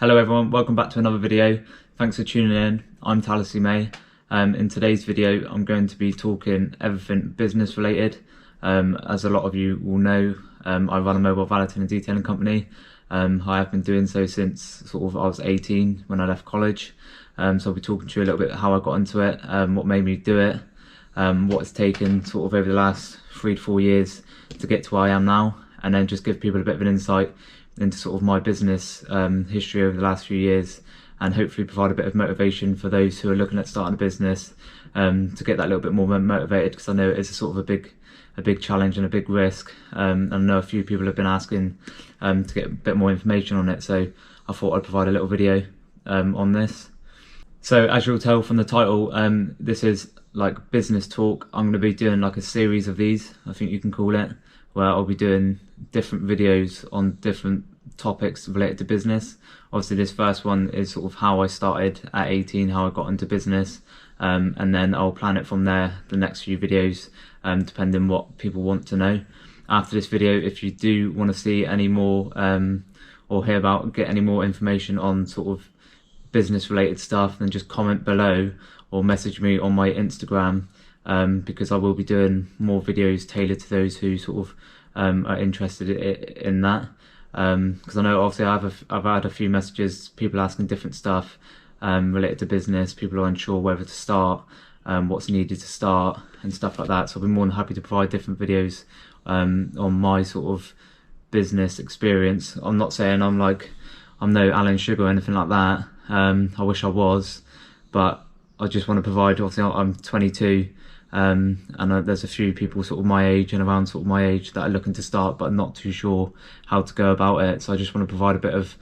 Hello everyone, welcome back to another video. Thanks for tuning in. I'm Talasi. In today's video I'm going to be talking everything business related. As a lot of you will know, I run a mobile valeting and detailing company. I have been doing so since sort of I was 18 when I left college. So I'll be talking to you a little bit how I got into it, what made me do it, what it's taken sort of over the last 3 to 4 years to get to where I am now, and then just give people a bit of an insight into sort of my business history over the last few years, and hopefully provide a bit of motivation for those who are looking at starting a business to get that little bit more motivated, because I know it is a sort of a big challenge and a big risk, and I know a few people have been asking to get a bit more information on it, so I thought I'd provide a little video on this. So as you'll tell from the title, this is like business talk. I'm going to be doing like a series of these, I think you can call it, where I'll be doing different videos on different topics related to business. Obviously this first one is sort of how I started at 18, how I got into business, and then I'll plan it from there, the next few videos, depending what people want to know. After this video, if you do want to see any more or get any more information on sort of business related stuff, then just comment below or message me on my Instagram, because I will be doing more videos tailored to those who sort of are interested in that, because I know obviously I've had a few messages, people asking different stuff related to business. People are unsure whether to start, what's needed to start and stuff like that, so I'll be more than happy to provide different videos on my sort of business experience. I'm not saying I'm no Alan Sugar or anything like that. I wish I was, but I just want to provide, obviously I'm 22, and there's a few people sort of my age and around sort of my age that are looking to start but not too sure how to go about it. So I just want to provide a bit of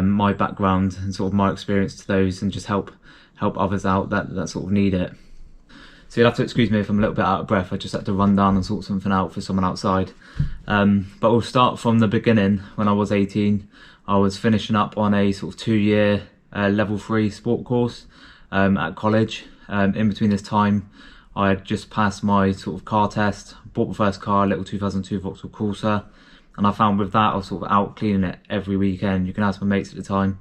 my background and sort of my experience to those, and just help others out that sort of need it. So you'll have to excuse me if I'm a little bit out of breath. I just had to run down and sort something out for someone outside. But we'll start from the beginning. When I was 18, I was finishing up on a sort of 2-year level 3 sport course at college. In between this time, I had just passed my sort of car test, bought my first car, a little 2002 Vauxhall Corsa, and I found with that I was sort of out cleaning it every weekend. You can ask my mates at the time,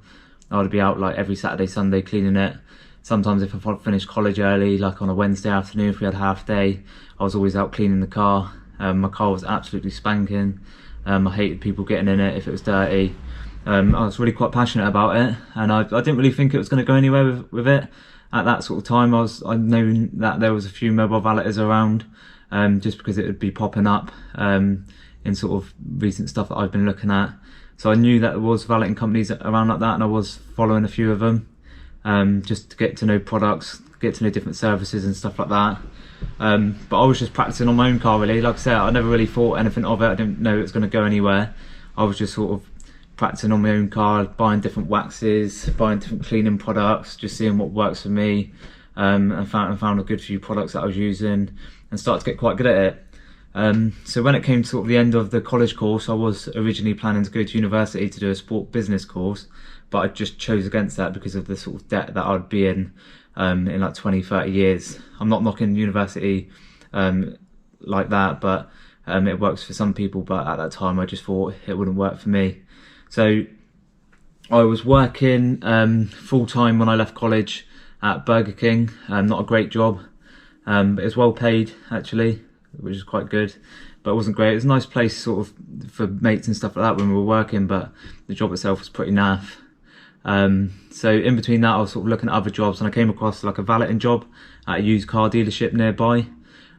I would be out like every Saturday, Sunday cleaning it. Sometimes if I finished college early, like on a Wednesday afternoon, if we had half day, I was always out cleaning the car. My car was absolutely spanking. I hated people getting in it if it was dirty. I was really quite passionate about it, and I didn't really think it was going to go anywhere with it. At that sort of time, I'd known that there was a few mobile valeters around, just because it would be popping up in sort of recent stuff that I've been looking at. So I knew that there was valeting companies around like that, and I was following a few of them, just to get to know products, get to know different services and stuff like that. But I was just practicing on my own car really. Like I said, I never really thought anything of it. I didn't know it was going to go anywhere. I was just sort of practicing on my own car, buying different waxes, buying different cleaning products, just seeing what works for me, and found a good few products that I was using, and started to get quite good at it. So when it came to sort of the end of the college course, I was originally planning to go to university to do a sport business course, but I just chose against that because of the sort of debt that I'd be in like 20-30 years. I'm not knocking university like that, but it works for some people, but at that time I just thought it wouldn't work for me. So I was working full-time when I left college at Burger King. Not a great job, but it was well paid actually, which is quite good, but it wasn't great. It was a nice place sort of for mates and stuff like that when we were working, but the job itself was pretty naff. So in between that I was sort of looking at other jobs, and I came across like a valeting job at a used car dealership nearby.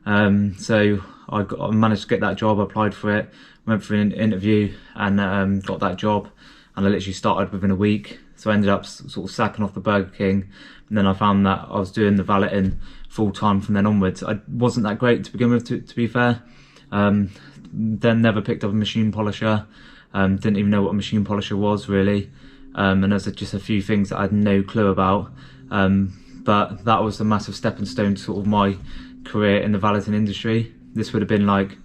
So I managed to get that job, I applied for it, went for an interview, and got that job, and I literally started within a week. So I ended up sort of sacking off the Burger King, and then I found that I was doing the valeting full time from then onwards. I wasn't that great to begin with, to be fair. Then never picked up a machine polisher, didn't even know what a machine polisher was really, and there's just a few things that I had no clue about, but that was a massive stepping stone to sort of my career in the valeting industry. This would have been like,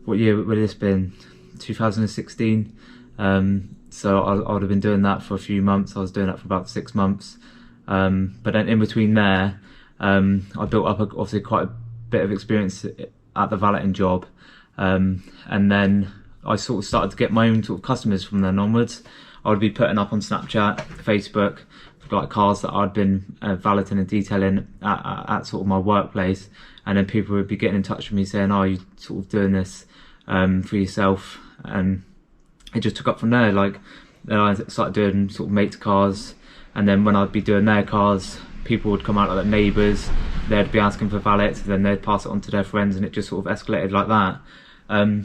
what year would this been? 2016. So I would have been doing that for a few months. I was doing that for about 6 months. But then in between there, I built up obviously quite a bit of experience at the valeting job. And then I sort of started to get my own sort of customers from then onwards. I would be putting up on Snapchat, Facebook, like cars that I'd been valeting and detailing at sort of my workplace, and then people would be getting in touch with me saying, "Oh, you sort of doing this for yourself?" And it just took up from there. Like, then I started doing sort of mates' cars, and then when I'd be doing their cars, people would come out, like neighbours, they'd be asking for valets, then they'd pass it on to their friends, and it just sort of escalated like that.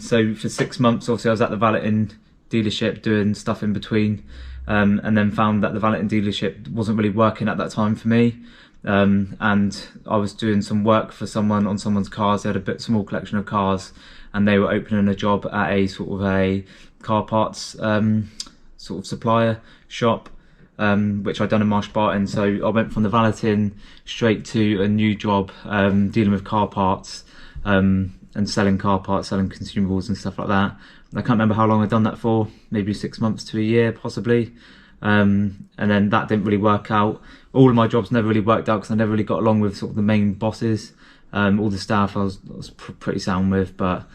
So for 6 months, obviously I was at the valeting dealership doing stuff in between, and then found that the valeting dealership wasn't really working at that time for me. And I was doing some work for someone on someone's cars. They had a small collection of cars, and they were opening a job at a sort of a car parts sort of supplier shop, which I'd done in Marsh Barton. So I went from the valeting straight to a new job, dealing with car parts, and selling car parts, selling consumables and stuff like that. I can't remember how long I'd done that for, maybe 6 months to a year possibly. And then that didn't really work out. All of my jobs never really worked out because I never really got along with sort of the main bosses. All the staff I was pretty sound with, but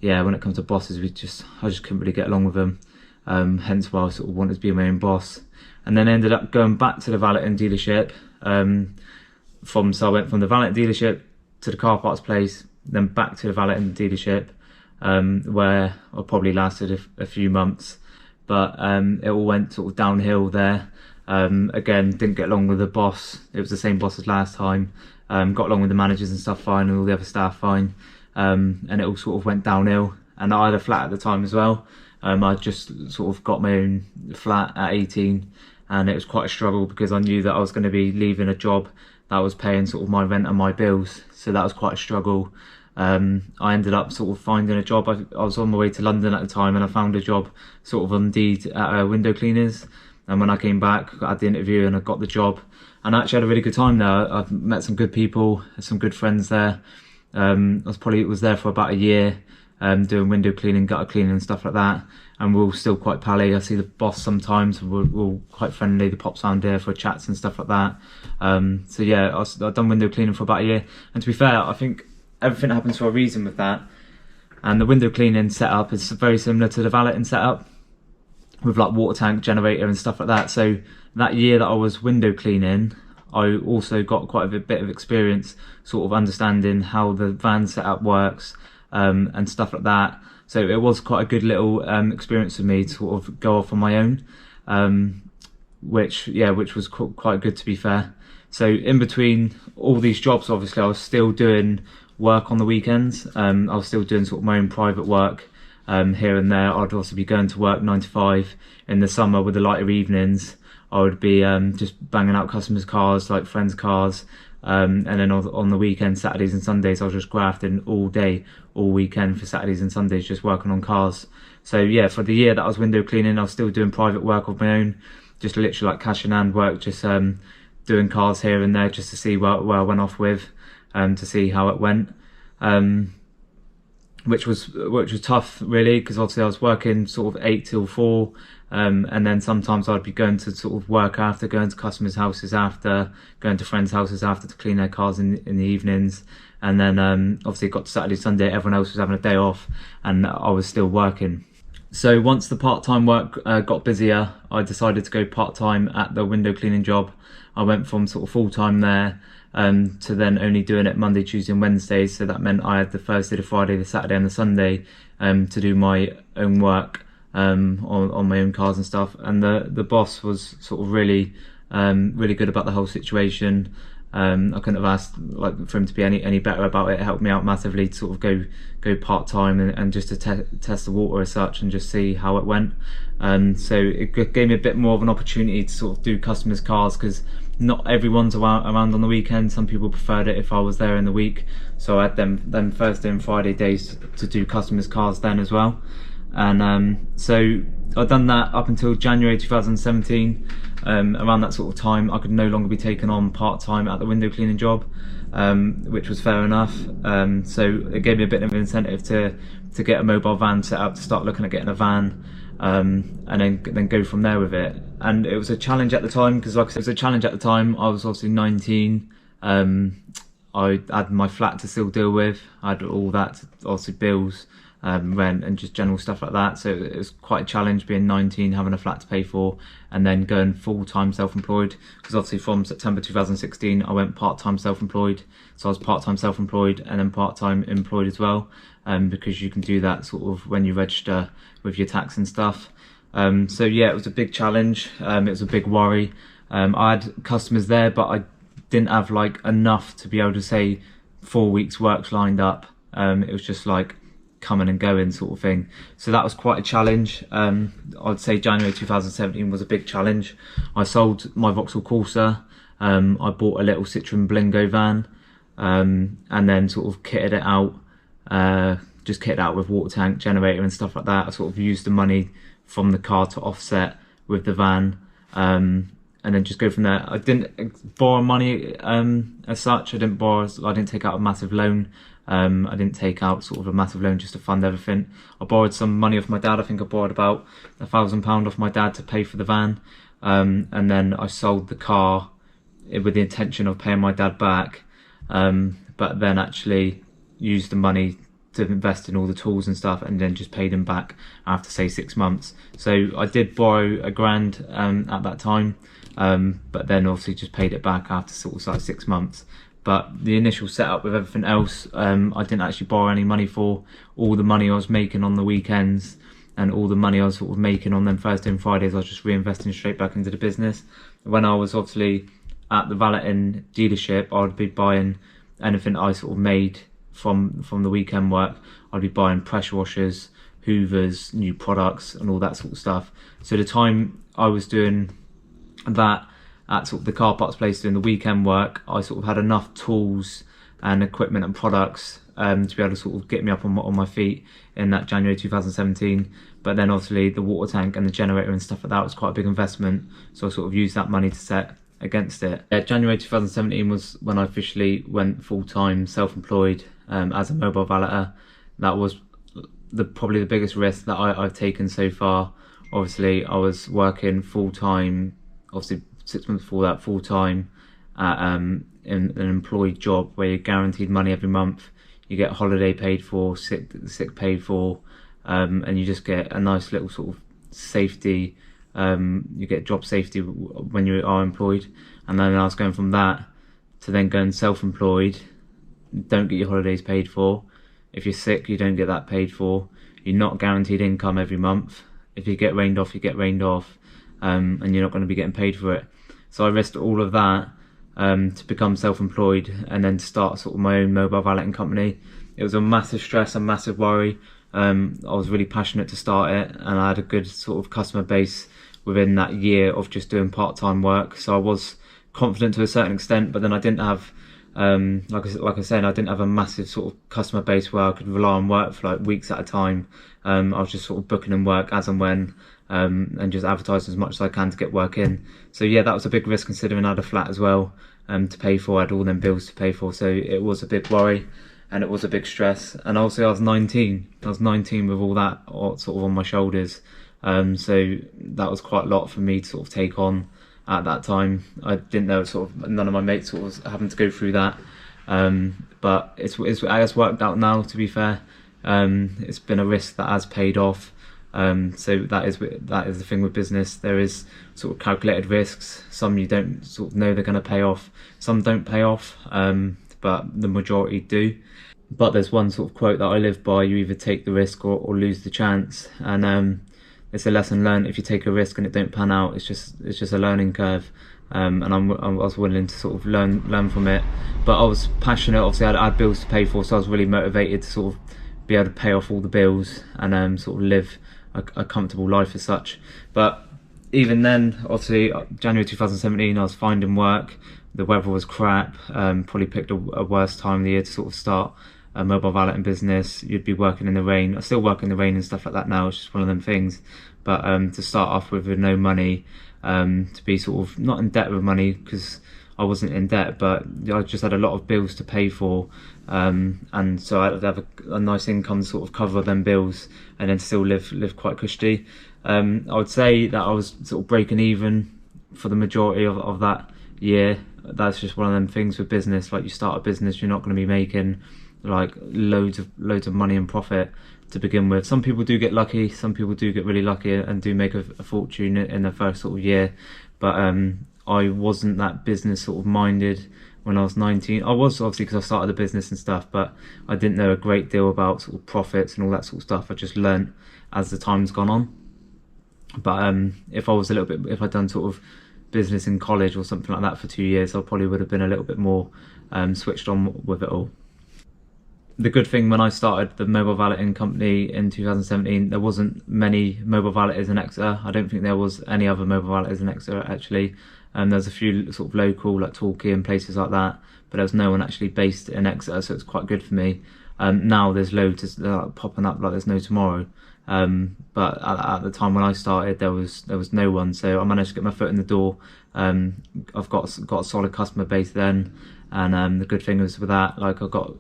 yeah, when it comes to bosses, I just couldn't really get along with them. Hence why I sort of wanted to be my own boss. And then I ended up going back to the valeting dealership. So I went from the valeting dealership to the car parts place, then back to the valeting dealership, where I probably lasted a few months. But it all went sort of downhill there. Again, didn't get along with the boss. It was the same boss as last time. Got along with the managers and stuff fine, and all the other staff fine. And it all sort of went downhill. And I had a flat at the time as well. I just sort of got my own flat at 18, and it was quite a struggle because I knew that I was going to be leaving a job that was paying sort of my rent and my bills. So that was quite a struggle. I ended up sort of finding a job. I was on my way to London at the time, and I found a job sort of on Indeed at window cleaners. And when I came back, I had the interview and I got the job, and I actually had a really good time there. I've met some good people, some good friends there. I was there for about a year, doing window cleaning, gutter cleaning and stuff like that, and we're all still quite pally. I see the boss sometimes, we're all quite friendly. The pops around here for chats and stuff like that. So yeah, I've done window cleaning for about a year, and to be fair, I think everything happens for a reason with that. And the window cleaning setup is very similar to the valeting setup, with like water tank, generator and stuff like that. So that year that I was window cleaning, I also got quite a bit of experience sort of understanding how the van setup works, and stuff like that. So it was quite a good little experience for me to sort of go off on my own, which was quite good, to be fair. So in between all these jobs, obviously I was still doing work on the weekends. I was still doing sort of my own private work here and there. I'd also be going to work 9 to 5 in the summer. With the lighter evenings, I would be just banging out customers' cars, like friends' cars, and then on the weekend, Saturdays and Sundays, I was just grafting all day, all weekend for Saturdays and Sundays, just working on cars. So yeah, for the year that I was window cleaning, I was still doing private work of my own, just literally like cash in hand work, just doing cars here and there, just to see where I went off with, to see how it went. Which was tough really, because obviously I was working sort of 8 till 4, and then sometimes I'd be going to sort of work after, going to customers' houses after, going to friends' houses after to clean their cars in the evenings. And then obviously it got to Saturday, Sunday, everyone else was having a day off, and I was still working. So once the part-time work got busier, I decided to go part-time at the window cleaning job. I went from sort of full-time there to then only doing it Monday, Tuesday and Wednesday. So that meant I had the Thursday, the Friday, the Saturday and the Sunday to do my own work on my own cars and stuff. And the boss was sort of really good about the whole situation. I couldn't have asked for him to be any better about it. It helped me out massively to sort of go part-time and just to test the water as such and just see how it went. So it gave me a bit more of an opportunity to sort of do customers' cars, because not everyone's around on the weekend. Some people preferred it if I was there in the week, so I had them Thursday and Friday days to do customers' cars then as well. And so I'd done that up until January 2017. Around that sort of time, I could no longer be taken on part-time at the window cleaning job, which was fair enough. So it gave me a bit of an incentive to get a mobile van set up, to start looking at getting a van, and then go from there with it. And it was a challenge at the time, because like I said, it was a challenge at the time. I was obviously 19. I had my flat to still deal with. I had all that, obviously bills, rent and just general stuff like that. So it was quite a challenge being 19, having a flat to pay for, and then going full-time self-employed, because obviously from September 2016 I went part-time self-employed. So I was part-time self-employed and then part-time employed as well, because you can do that sort of when you register with your tax and stuff. So yeah, it was a big challenge. It was a big worry. I had customers there, but I didn't have like enough to be able to say 4 weeks work lined up. It was just like coming and going sort of thing. So that was quite a challenge. I'd say January 2017 was a big challenge. I sold my Vauxhall Corsa. I bought a little Citroen Blingo van, and then sort of kitted it out, just kitted out with water tank, generator and stuff like that. I sort of used the money from the car to offset with the van, and then just go from there. I didn't borrow money as such. I didn't take out a massive loan. I didn't take out sort of a massive loan just to fund everything. I borrowed some money off my dad. I think I borrowed about £1,000 off my dad to pay for the van, and then I sold the car with the intention of paying my dad back, but then actually used the money to invest in all the tools and stuff, and then just paid him back after say 6 months. So I did borrow £1,000 at that time, but then obviously just paid it back after sort of like 6 months. But the initial setup with everything else, I didn't actually borrow any money for. All the money I was making on the weekends and all the money I was sort of making on them Thursday and Fridays, I was just reinvesting straight back into the business. When I was obviously at the Valeting dealership, I would be buying anything I sort of made from the weekend work. I'd be buying pressure washers, hoovers, new products and all that sort of stuff. So the time I was doing that at sort of the car parts place doing the weekend work, I sort of had enough tools and equipment and products to be able to sort of get me up on my feet in that January 2017. But then obviously the water tank and the generator and stuff like that was quite a big investment, so I sort of used that money to set against it. January 2017 was when I officially went full-time self-employed as a mobile valeter. That was probably the biggest risk that I've taken so far. Obviously I was working full-time, obviously 6 months before that full-time at in an employed job where you're guaranteed money every month. You get holiday paid for, sick paid for, and you just get a nice little sort of safety. You get job safety when you are employed. And then I was going from that to then going self-employed. Don't get your holidays paid for. If you're sick, you don't get that paid for. You're not guaranteed income every month. If you get rained off, you get rained off, and you're not going to be getting paid for it. So I risked all of that to become self-employed and then start sort of my own mobile valeting company. It was a massive stress and massive worry. I was really passionate to start it, and I had a good sort of customer base within that year of just doing part-time work. So I was confident to a certain extent, but then I didn't have, like I said, I didn't have a massive sort of customer base where I could rely on work for like weeks at a time. I was just sort of booking in work as and when, and just advertising as much as I can to get work in. So yeah, that was a big risk considering I had a flat as well to pay for. I had all them bills to pay for, so it was a big worry and it was a big stress. And also I was 19 with all that sort of on my shoulders, so that was quite a lot for me to sort of take on at that time. I didn't know, sort of none of my mates sort of was having to go through that, but it has worked out now, to be fair. It's been a risk that has paid off. So that is the thing with business. There is sort of calculated risks. Some you don't sort of know they're going to pay off, some don't pay off, but the majority do. But there's one sort of quote that I live by: you either take the risk or lose the chance. And it's a lesson learned. If you take a risk and it don't pan out, it's just a learning curve. And I was willing to sort of learn from it. But I was passionate. Obviously I had bills to pay for, so I was really motivated to sort of be able to pay off all the bills and sort of live a comfortable life as such. But even then, obviously January 2017, I was finding work. The weather was crap. Probably picked a worse time of the year to sort of start a mobile valeting business. You'd be working in the rain. I still work in the rain and stuff like that now. It's just one of them things. But to start off with no money, to be sort of not in debt with money, because I wasn't in debt, but I just had a lot of bills to pay for, and so I had to have a nice income to sort of cover them bills and then still live quite cushy. I would say that I was sort of breaking even for the majority of that year. That's just one of them things with business. Like, you start a business, you're not going to be making like loads of money and profit to begin with. Some people do get lucky, some people do get really lucky and do make a fortune in their first sort of year, but I wasn't that business sort of minded when I was 19. I was, obviously, because I started a business and stuff, but I didn't know a great deal about sort of profits and all that sort of stuff. I just learnt as the time's gone on. But if I'd done sort of business in college or something like that for 2 years, I probably would have been a little bit more switched on with it all. The good thing, when I started the mobile valeting company in 2017, there wasn't many mobile valeters in Exeter. I don't think there was any other mobile valeters in Exeter, actually. There's a few sort of local, like Torquay and places like that, but there was no one actually based in Exeter, so it's quite good for me. Now there's loads popping up like there's no tomorrow. But at the time when I started, there was no one, so I managed to get my foot in the door. I've got a solid customer base then, and the good thing was with that, like, I got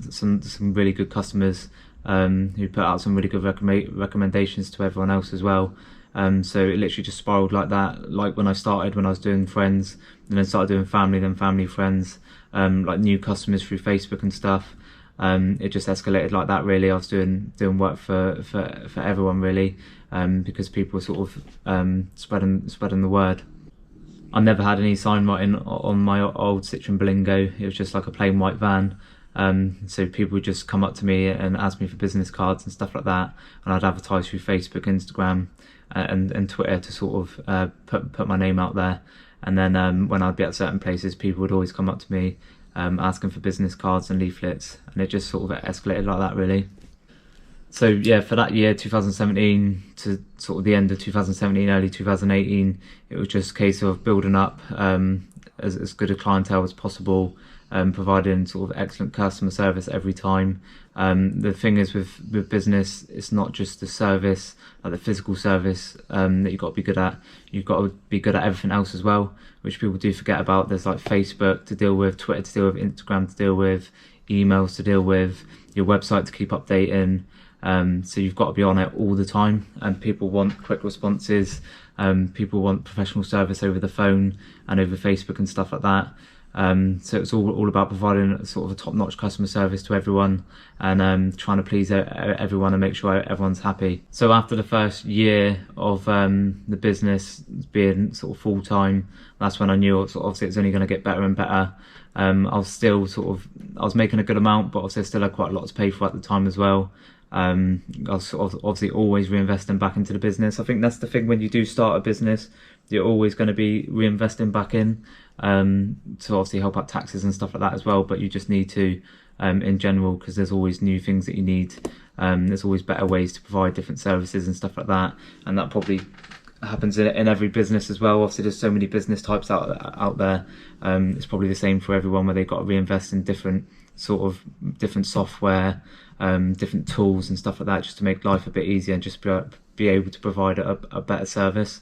some really good customers who put out some really good recommendations to everyone else as well. So it literally just spiraled like that. Like when I started, when I was doing friends, and then started doing family, then family, friends, like new customers through Facebook and stuff. It just escalated like that, really. I was doing work for everyone, really, because people were sort of spreading the word. I never had any sign writing on my old Citroen Berlingo. It was just like a plain white van. So people would just come up to me and ask me for business cards and stuff like that, and I'd advertise through Facebook, Instagram, and Twitter to sort of put my name out there. And then when I'd be at certain places, people would always come up to me asking for business cards and leaflets, and it just sort of escalated like that, really. So yeah, for that year, 2017 to sort of the end of 2017, early 2018, it was just a case of building up as good a clientele as possible, providing sort of excellent customer service every time. The thing is with business, it's not just the service, like the physical service, that you've got to be good at. You've got to be good at everything else as well, which people do forget about. There's like Facebook to deal with, Twitter to deal with, Instagram to deal with, emails to deal with, your website to keep updating. So you've got to be on it all the time, and people want quick responses. People want professional service over the phone and over Facebook and stuff like that. So it's all about providing sort of a top-notch customer service to everyone, and trying to please everyone and make sure everyone's happy. So after the first year of the business being sort of full-time, that's when I knew obviously it's only going to get better and better. I was making a good amount, but also still had quite a lot to pay for at the time as well. I was sort of obviously always reinvesting back into the business. I think that's the thing, when you do start a business, you're always going to be reinvesting back in, to obviously help out taxes and stuff like that as well. But you just need to, in general, because there's always new things that you need. There's always better ways to provide different services and stuff like that, and that probably happens in every business as well. Obviously, there's so many business types out there. It's probably the same for everyone, where they've got to reinvest in different software, different tools and stuff like that, just to make life a bit easier and just be able to provide a better service.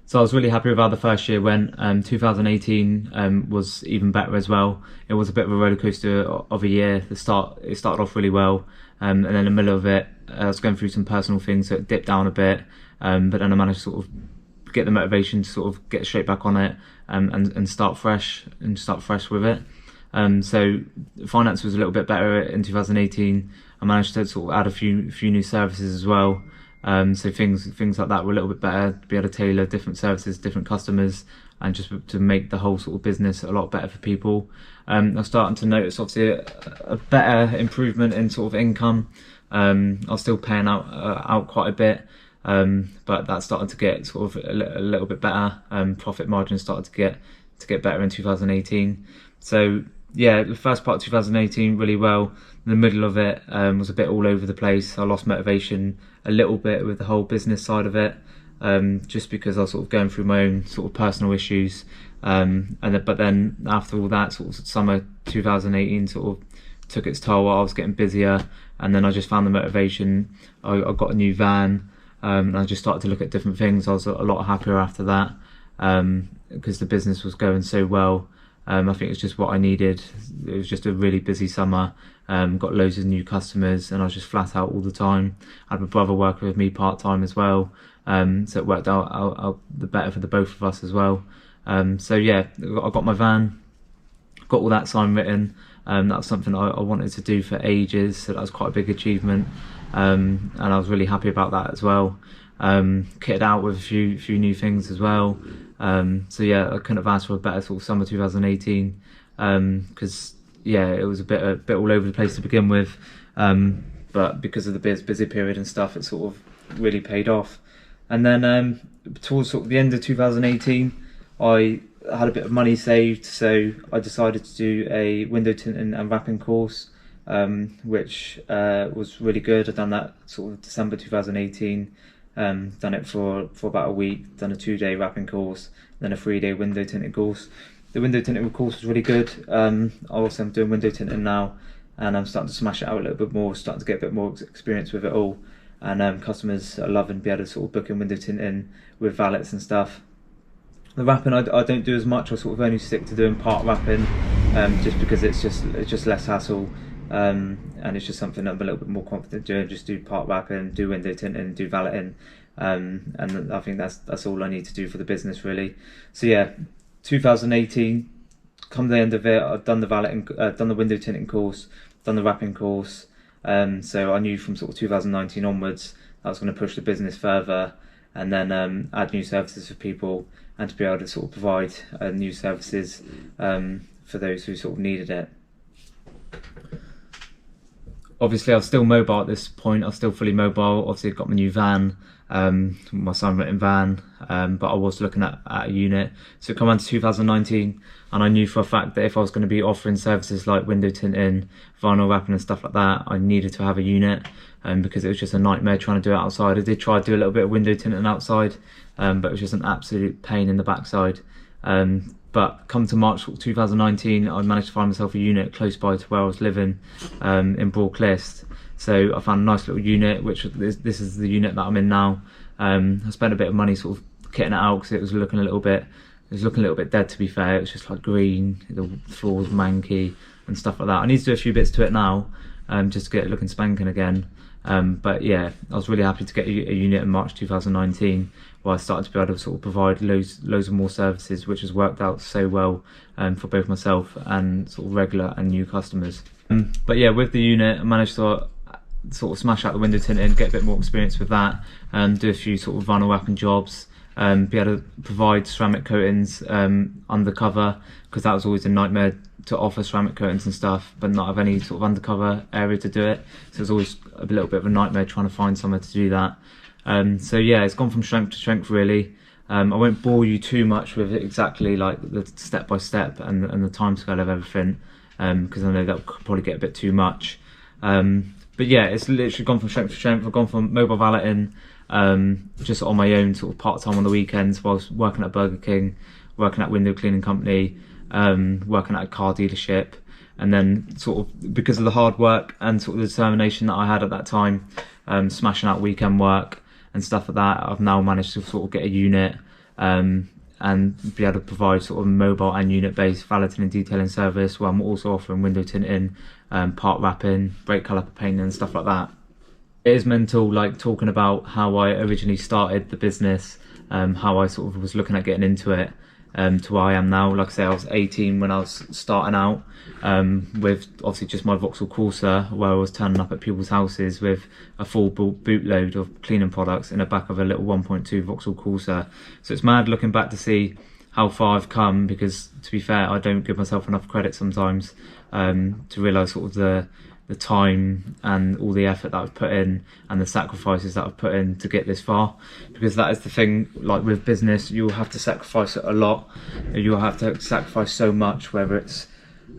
So I was really happy with how the first year went. 2018 was even better as well. It was a bit of a roller coaster of a year. It started off really well, and then in the middle of it, I was going through some personal things, so it dipped down a bit. But then I managed to sort of get the motivation to sort of get straight back on it, and start fresh with it. So finance was a little bit better in 2018. I managed to sort of add a few new services as well. So things like that were a little bit better, to be able to tailor different services, different customers, and just to make the whole sort of business a lot better for people. I was starting to notice obviously a better improvement in sort of income. I was still paying out quite a bit, but that started to get sort of a little bit better. Profit margins started to get better in 2018. So yeah, the first part of 2018 really well. In the middle of it was a bit all over the place. I lost motivation a little bit with the whole business side of it, just because I was sort of going through my own sort of personal issues. But then after all that, sort of summer 2018 sort of took its toll. I was getting busier, and then I just found the motivation. I got a new van, and I just started to look at different things. I was a lot happier after that, because the business was going so well. I think it's just what I needed. It was just a really busy summer. Got loads of new customers, and I was just flat out all the time. I had my brother working with me part-time as well, so it worked out the better for the both of us as well. So yeah, I got my van, got all that sign written, That's something I wanted to do for ages, so that was quite a big achievement, and I was really happy about that as well. Kitted out with a few new things as well. So yeah, I couldn't have asked for a better sort of summer 2018, because yeah, it was a bit all over the place to begin with, but because of the busy period and stuff, it sort of really paid off. And then towards sort of the end of 2018, I had a bit of money saved, so I decided to do a window tinting and wrapping course, which was really good. I'd done that sort of December 2018. Done it for about a week, done a 2-day wrapping course, then a 3-day window tinting course. The window tinting course was really good. Also, I'm doing window tinting now, and I'm starting to smash it out a little bit more, starting to get a bit more experience with it all. And customers are loving being able to sort of book in window tinting with valets and stuff. The wrapping I don't do as much. I sort of only stick to doing part wrapping, just because it's just less hassle. And it's just something I'm a little bit more confident doing. Just do part wrapping, do window tinting, do valeting, and I think that's all I need to do for the business really. So yeah, 2018, come the end of it, I've done the valeting, done the window tinting course, done the wrapping course. So I knew from sort of 2019 onwards I was going to push the business further, and then add new services for people, and to be able to sort of provide new services for those who sort of needed it. Obviously, I was still mobile at this point. I was still fully mobile. Obviously, I've got my new van, my son-written van, but I was looking at a unit. So it came on to 2019, and I knew for a fact that if I was going to be offering services like window tinting, vinyl wrapping and stuff like that, I needed to have a unit, because it was just a nightmare trying to do it outside. I did try to do a little bit of window tinting outside, but it was just an absolute pain in the backside. But come to March 2019, I managed to find myself a unit close by to where I was living, in Broadclist. So I found a nice little unit, which this is the unit that I'm in now. I spent a bit of money sort of kitting it out because it was looking a little bit dead, to be fair. It was just like green, the floor was manky and stuff like that. I need to do a few bits to it now, just to get it looking spanking again. But yeah, I was really happy to get a unit in March 2019, where I started to be able to sort of provide loads of more services, which has worked out so well for both myself and sort of regular and new customers. But yeah, with the unit, I managed to sort of smash out the window tinting, get a bit more experience with that, do a few sort of vinyl wrapping jobs, be able to provide ceramic coatings undercover, because that was always a nightmare to offer ceramic coatings and stuff, but not have any sort of undercover area to do it. So it's always a little bit of a nightmare trying to find somewhere to do that. So yeah, it's gone from strength to strength really. I won't bore you too much with exactly like the step by step and the time scale of everything, because I know that will probably get a bit too much. But yeah, it's literally gone from strength to strength. I've gone from mobile valeting, just on my own, sort of part-time on the weekends, whilst working at Burger King, working at window cleaning company, working at a car dealership, and then sort of because of the hard work and sort of the determination that I had at that time, smashing out weekend work and stuff like that, I've now managed to sort of get a unit, and be able to provide sort of mobile and unit based valeting and detailing service, where I'm also offering window tinting, part wrapping, brake caliper painting and stuff like that. It is mental, like talking about how I originally started the business, how I sort of was looking at getting into it, to where I am now. Like I say, I was 18 when I was starting out, with obviously just my Vauxhall Corsa, where I was turning up at people's houses with a full bootload of cleaning products in the back of a little 1.2 Vauxhall Corsa. So it's mad looking back to see how far I've come, because to be fair, I don't give myself enough credit sometimes, to realise sort of the time and all the effort that I've put in and the sacrifices that I've put in to get this far. Because that is the thing, like with business, you'll have to sacrifice a lot. You'll have to sacrifice so much, whether it's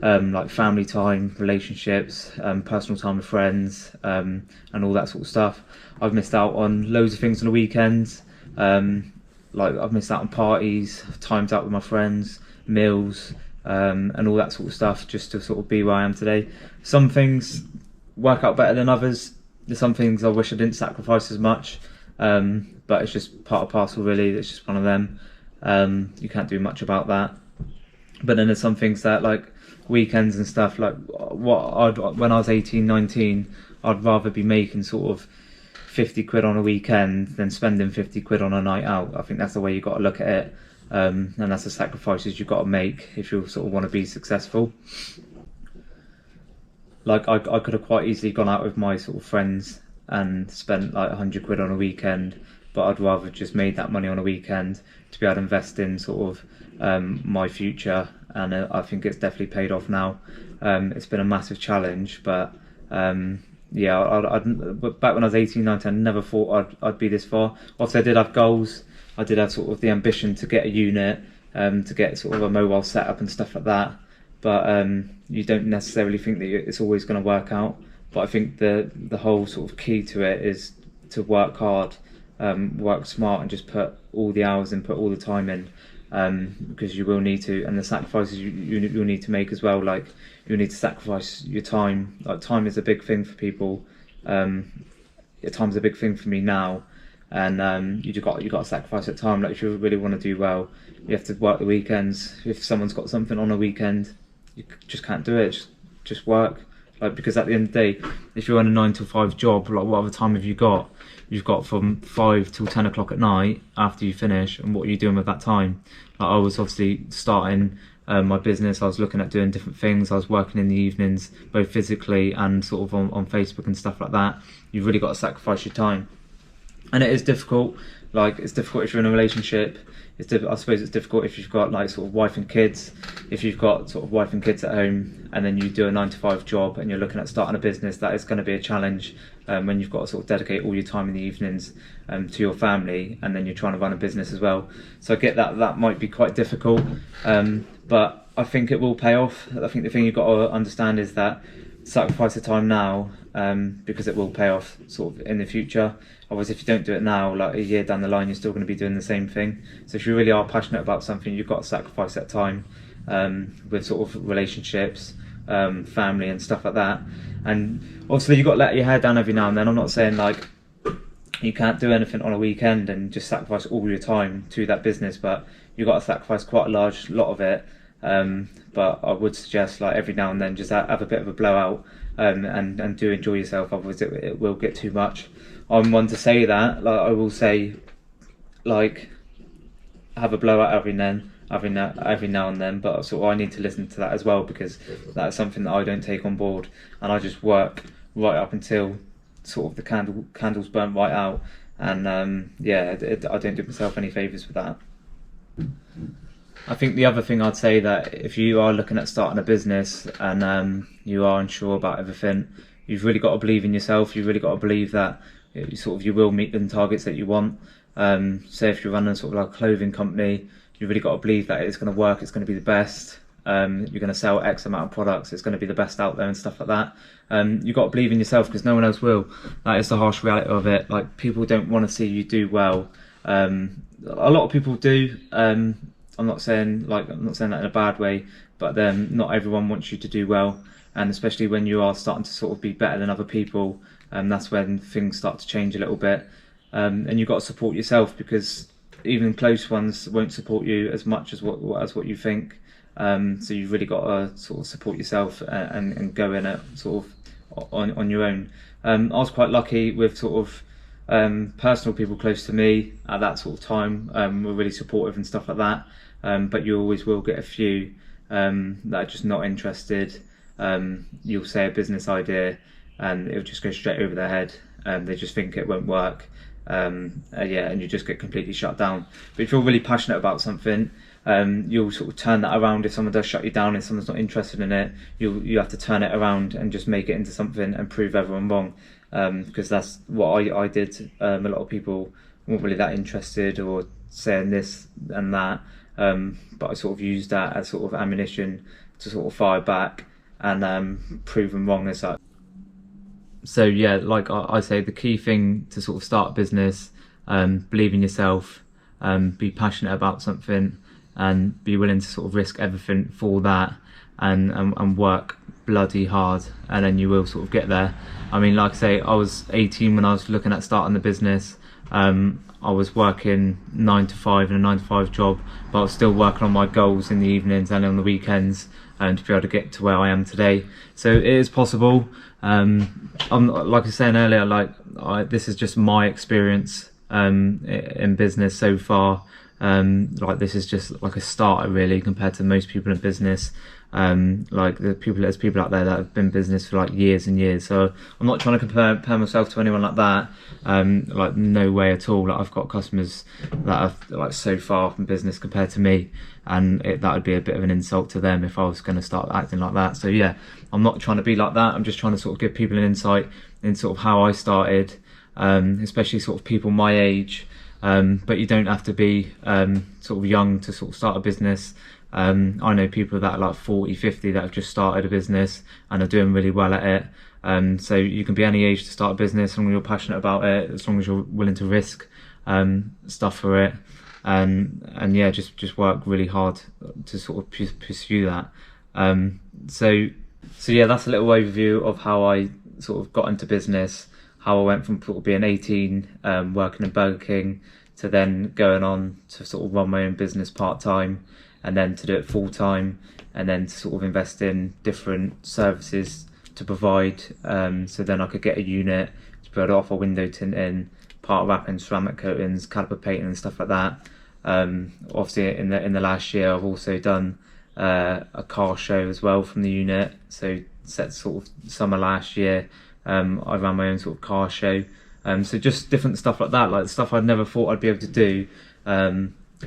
like family time, relationships, personal time with friends, and all that sort of stuff. I've missed out on loads of things on the weekends, like I've missed out on parties, times out with my friends, meals, and all that sort of stuff, just to sort of be where I am today. Some things work out better than others. There's some things I wish I didn't sacrifice as much, but it's just part of parcel really. It's just one of them. You can't do much about that. But then there's some things that, like weekends and stuff, like when I was 18, 19, I'd rather be making sort of 50 quid on a weekend than spending 50 quid on a night out. I think that's the way you got to look at it. And that's the sacrifices you've got to make if you sort of want to be successful. like I could have quite easily gone out with my sort of friends and spent like 100 quid on a weekend, but I'd rather just made that money on a weekend to be able to invest in sort of my future, and I think it's definitely paid off now. It's been a massive challenge, but yeah, back when I was 18, 19, I never thought I'd be this far. Obviously I did have goals, I did have sort of the ambition to get a unit, to get sort of a mobile setup and stuff like that, but you don't necessarily think that it's always going to work out. But I think the whole sort of key to it is to work hard, work smart, and just put all the hours in, put all the time in, because you will need to, and the sacrifices you'll need to make as well. Like, you'll need to sacrifice your time. Like, time is a big thing for people. Time's a big thing for me now, and you got to sacrifice that time. Like, if you really want to do well, you have to work the weekends. If someone's got something on a weekend, you just can't do it. Just work. Like, because at the end of the day, if you're on a 9 to 5 job, like, what other time have you got? You've got from 5 till 10 o'clock at night after you finish, and what are you doing with that time? Like, I was obviously starting my business. I was looking at doing different things. I was working in the evenings, both physically and sort of on Facebook and stuff like that. You've really got to sacrifice your time, and it is difficult. Like, it's difficult if you're in a relationship. I suppose it's difficult if you've got like sort of wife and kids. If you've got sort of wife and kids at home, and then you do a 9 to 5 job, and you're looking at starting a business, that is going to be a challenge when you've got to sort of dedicate all your time in the evenings to your family, and then you're trying to run a business as well. So I get that might be quite difficult, but I think it will pay off. I think the thing you've got to understand is that sacrifice the time now, because it will pay off sort of in the future. Otherwise, if you don't do it now, like a year down the line, you're still going to be doing the same thing. So if you really are passionate about something, you've got to sacrifice that time with sort of relationships, family and stuff like that. And obviously you've got to let your hair down every now and then. I'm not saying like you can't do anything on a weekend and just sacrifice all your time to that business, but you've got to sacrifice quite a large lot of it. But I would suggest, like, every now and then just have a bit of a blowout, and do enjoy yourself. Otherwise it will get too much. I'm one to say that. Like, I will say, like, have a blowout every now and then, but sort of I need to listen to that as well, because that's something that I don't take on board, and I just work right up until sort of the candles burn right out, and yeah, I don't do myself any favours with that. I think the other thing I'd say, that if you are looking at starting a business and you are unsure about everything, you've really got to believe in yourself. You've really got to believe that you will meet the targets that you want. Say if you're running sort of like a clothing company, you've really got to believe that it's going to work, it's going to be the best. You're going to sell X amount of products, it's going to be the best out there and stuff like that. You've got to believe in yourself, because no one else will. That is the harsh reality of it. Like, people don't want to see you do well. A lot of people do. I'm not saying that in a bad way, but not everyone wants you to do well, and especially when you are starting to sort of be better than other people, that's when things start to change a little bit. And you've got to support yourself, because even close ones won't support you as much as what you think. So you've really got to sort of support yourself and go in it sort of on your own. I was quite lucky with sort of personal people close to me at that sort of time. Were really supportive and stuff like that. But you always will get a few that are just not interested. You'll say a business idea and it'll just go straight over their head. They just think it won't work. And you just get completely shut down. But if you're really passionate about something, you'll sort of turn that around. If someone does shut you down, if someone's not interested in it, you have to turn it around and just make it into something and prove everyone wrong. Because that's what I did. A lot of people weren't really that interested, or saying this and that. But I sort of used that as sort of ammunition to sort of fire back and prove them wrong as such. So yeah, like I say, the key thing to sort of start a business, believe in yourself, be passionate about something, and be willing to sort of risk everything for that, and work bloody hard, and then you will sort of get there. I mean, like I say, I was 18 when I was looking at starting the business. I was working 9 to 5 in a 9 to 5 job, but I was still working on my goals in the evenings and on the weekends, to be able to get to where I am today. So it is possible. I'm like I was saying earlier, this is just my experience in business so far. Like this is just like a starter really compared to most people in business. Like there's people out there that have been in business for like years and years. So I'm not trying to compare myself to anyone like that. Like no way at all. Like I've got customers that are like so far from business compared to me, and that would be a bit of an insult to them if I was going to start acting like that. So yeah, I'm not trying to be like that. I'm just trying to sort of give people an insight in sort of how I started, especially sort of people my age. But you don't have to be sort of young to sort of start a business. I know people that are like 40, 50 that have just started a business and are doing really well at it. So you can be any age to start a business as long as you're passionate about it, as long as you're willing to risk stuff for it. And yeah, just work really hard to sort of pursue that. So yeah, that's a little overview of how I sort of got into business, how I went from sort of being 18, working in Burger King, to then going on to sort of run my own business part-time, and then to do it full-time, and then to sort of invest in different services to provide, so then I could get a unit to be able to offer window tinting, part wrapping, ceramic coatings, caliper painting and stuff like that. Obviously in the last year I've also done a car show as well from the unit, so set sort of summer last year. I ran my own sort of car show, so just different stuff like that, like stuff I'd never thought I'd be able to do,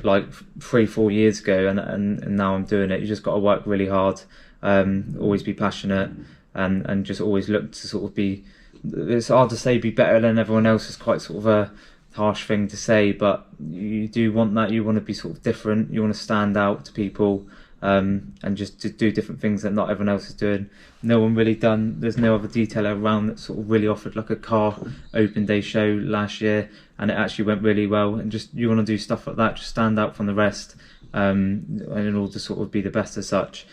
like 3-4 years ago, and now I'm doing it. You just got to work really hard, always be passionate, and just always look to sort of be, it's hard to say be better than everyone else, is quite sort of a harsh thing to say, but you do want that. You want to be sort of different, you want to stand out to people, and just to do different things that not everyone else is doing. There's no other detailer around that sort of really offered like a car open day show last year, and it actually went really well. And just you want to do stuff like that, just stand out from the rest, and in order to sort of be the best as such.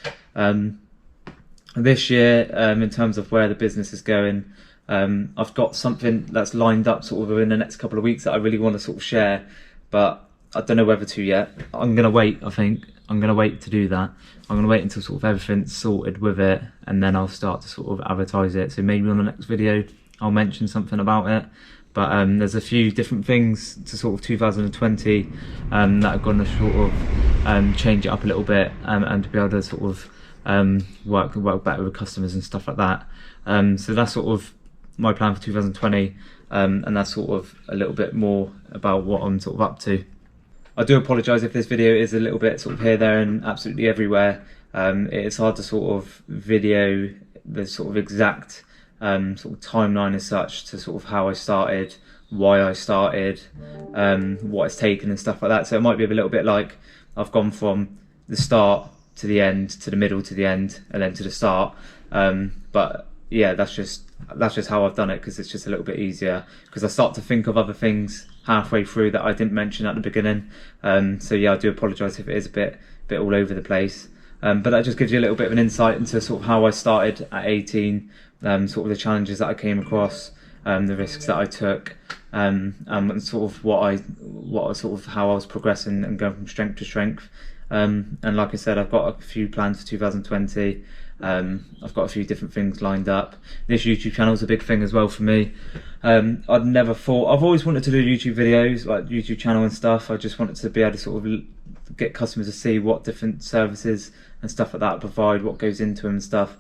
This year, in terms of where the business is going, I've got something that's lined up sort of within the next couple of weeks that I really want to sort of share, but I don't know whether to yet. I'm going to wait, I think. I'm going to wait to do that. I'm going to wait until sort of everything's sorted with it, and then I'll start to sort of advertise it. So maybe on the next video I'll mention something about it. But there's a few different things to sort of 2020 that are going to sort of change it up a little bit, and to be able to sort of work better with customers and stuff like that. So that's sort of my plan for 2020, and that's sort of a little bit more about what I'm sort of up to. I do apologise if this video is a little bit sort of here, there and absolutely everywhere. It's hard to sort of video the sort of exact sort of timeline as such to sort of how I started, why I started, what it's taken and stuff like that. So it might be a little bit like I've gone from the start to the end, to the middle to the end, and then to the start. But yeah, that's just how I've done it, because it's just a little bit easier, because I start to think of other things halfway through that I didn't mention at the beginning. So yeah, I do apologise if it is a bit all over the place, but that just gives you a little bit of an insight into sort of how I started at 18, sort of the challenges that I came across, the risks that I took, and sort of how I was progressing and going from strength to strength. And like I said, I've got a few plans for 2020. I've got a few different things lined up. This YouTube channel is a big thing as well for me. I've always wanted to do YouTube videos, like YouTube channel and stuff. I just wanted to be able to sort of get customers to see what different services and stuff like that I provide, what goes into them and stuff.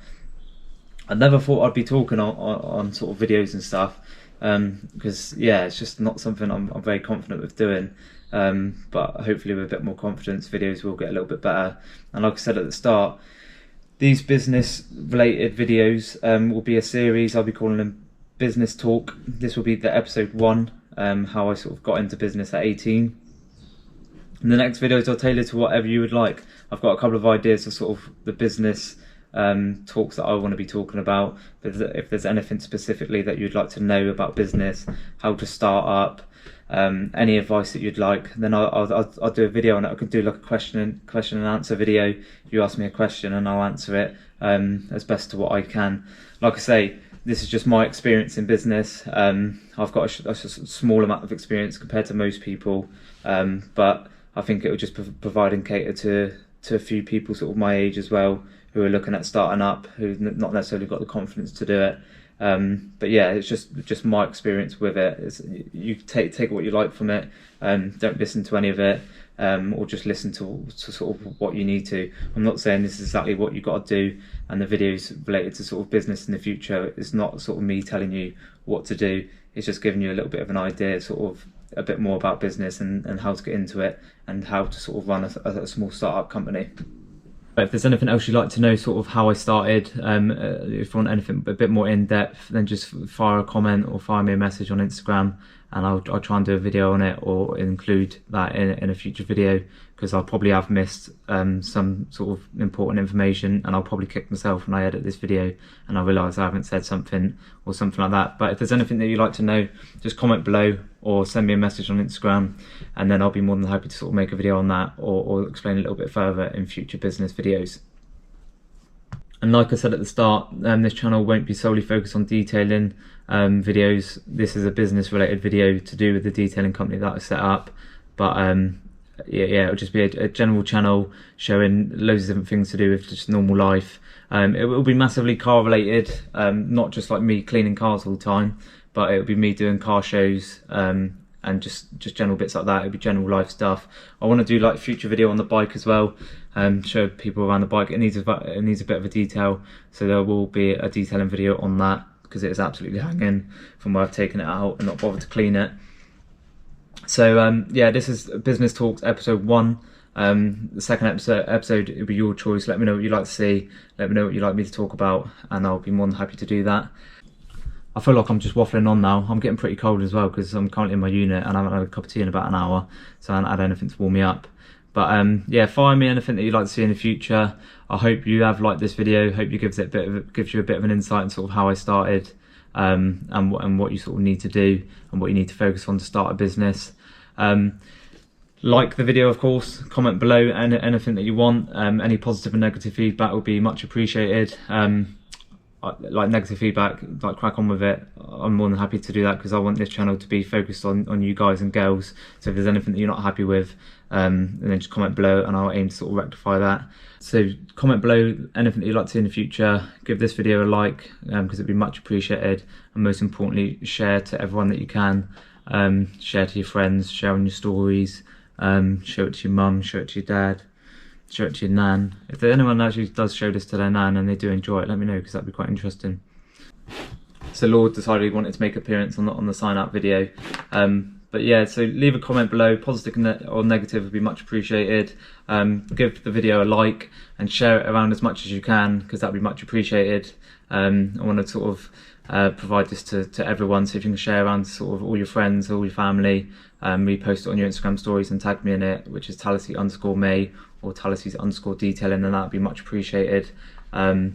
I never thought I'd be talking on sort of videos and stuff, because yeah, it's just not something I'm very confident with doing. But hopefully with a bit more confidence, videos will get a little bit better. And like I said at the start, these business related videos will be a series. I'll be calling them Business Talk. This will be the episode 1, how I sort of got into business at 18. And the next videos I'll tailor to whatever you would like. I've got a couple of ideas of sort of the business talks that I want to be talking about. But if there's anything specifically that you'd like to know about business, how to start up, any advice that you'd like, then I'll do a video on it. I could do like a question and answer video. You ask me a question and I'll answer it as best to what I can. Like I say, this is just my experience in business. I've got a small amount of experience compared to most people, but I think it will just provide and cater to a few people sort of my age as well, who are looking at starting up, who've not necessarily got the confidence to do it. But yeah, it's just my experience with it. You take what you like from it, don't listen to any of it. or just listen to sort of what you need to. I'm not saying this is exactly what you've got to do, and the videos related to sort of business in the future, it's not sort of me telling you what to do. It's just giving you a little bit of an idea, sort of a bit more about business and how to get into it and how to sort of run a small startup company. But if there's anything else you'd like to know, sort of how I started, if you want anything a bit more in depth, then just fire a comment or fire me a message on Instagram, and I'll try and do a video on it or include that in a future video, because I'll probably have missed some sort of important information, and I'll probably kick myself when I edit this video and I realise I haven't said something or something like that. But if there's anything that you'd like to know, just comment below or send me a message on Instagram, and then I'll be more than happy to sort of make a video on that or explain a little bit further in future business videos. And like I said at the start, this channel won't be solely focused on detailing videos. This is a business related video to do with the detailing company that I set up, but yeah, it'll just be a general channel showing loads of different things to do with just normal life. It will be massively car related, not just like me cleaning cars all the time, but it'll be me doing car shows and just general bits like that. It'll be general life stuff. I want to do like a future video on the bike as well, show people around the bike. It needs a bit of a detail, so there will be a detailing video on that, because it is absolutely hanging from where I've taken it out and not bothered to clean it. So yeah, this is Business Talks episode 1. The second episode it'll be your choice. Let me know what you'd like to see, let me know what you'd like me to talk about, and I'll be more than happy to do that. I feel like I'm just waffling on now. I'm getting pretty cold as well, because I'm currently in my unit and I haven't had a cup of tea in about an hour, so I haven't had anything to warm me up. But yeah, fire me anything that you'd like to see in the future. I hope you have liked this video. Hope you gives you a bit of an insight into sort of how I started, and what you sort of need to do and what you need to focus on to start a business. Like the video, of course, comment below and anything that you want. Any positive and negative feedback will be much appreciated. Like negative feedback, like crack on with it. I'm more than happy to do that, because I want this channel to be focused on you guys and girls. So if there's anything that you're not happy with, and then just comment below and I'll aim to sort of rectify that. So comment below anything that you'd like to see in the future. Give this video a like, because it'd be much appreciated, and most importantly, share to everyone that you can. Share to your friends, share on your stories, show it to your mum, show it to your dad, show it to your nan. If anyone actually does show this to their nan and they do enjoy it, let me know, because that'd be quite interesting. So Lord decided he wanted to make an appearance on the sign up video. But yeah, so leave a comment below, positive or negative would be much appreciated. Give the video a like and share it around as much as you can, because that'd be much appreciated. I want to sort of provide this to everyone, so if you can share around to sort of all your friends, all your family, repost it on your Instagram stories and tag me in it, which is Talasi_May or Talasi's_detailing, and that'd be much appreciated. But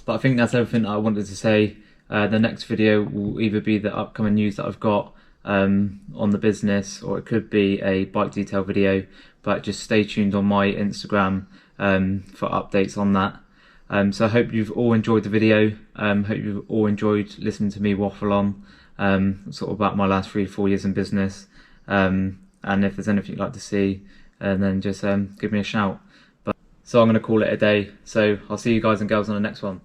I think that's everything I wanted to say. The next video will either be the upcoming news that I've got on the business, or it could be a bike detail video, but just stay tuned on my Instagram for updates on that. So I hope you've all enjoyed the video. Hope you've all enjoyed listening to me waffle on sort of about my last 3-4 years in business. And if there's anything you'd like to see, then just give me a shout. So I'm going to call it a day. So I'll see you guys and girls on the next one.